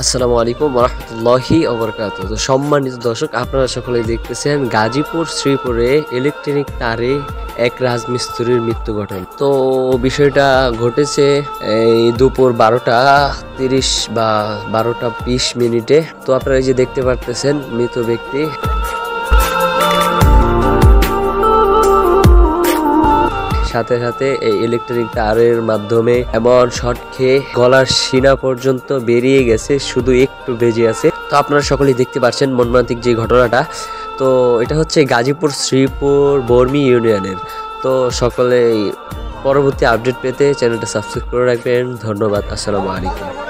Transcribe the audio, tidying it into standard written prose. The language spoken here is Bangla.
আসসালামু আলাইকুম রহমতুল্লাহি ওবরকাত। তো সম্মানিত দর্শক, আপনারা সকলেই দেখতেছেন গাজীপুর শ্রীপুরে ইলেকট্রনিক তারে এক রাজমিস্ত্রির মৃত্যু ঘটে। তো বিষয়টা ঘটেছে এই দুপুর 12টা 30 বা 12টা 20 মিনিটে। তো আপনারা এই যে দেখতে পারতেছেন মৃত ব্যক্তি। সাথে সাথে এই ইলেকট্রিক তারের মাধ্যমে এমন শর্ট খেয়ে গলার শিরা পর্যন্ত বেরিয়ে গেছে, শুধু একটু বেজে আছে। তো আপনারা সকলেই দেখতে পাচ্ছেন মর্মান্তিক যে ঘটনাটা। তো এটা হচ্ছে গাজীপুর শ্রীপুর বর্মি ইউনিয়নের। তো সকলেই পরবর্তী আপডেট পেতে চ্যানেলটা সাবস্ক্রাইব করে রাখবেন। ধন্যবাদ। আসসালামু আলাইকুম।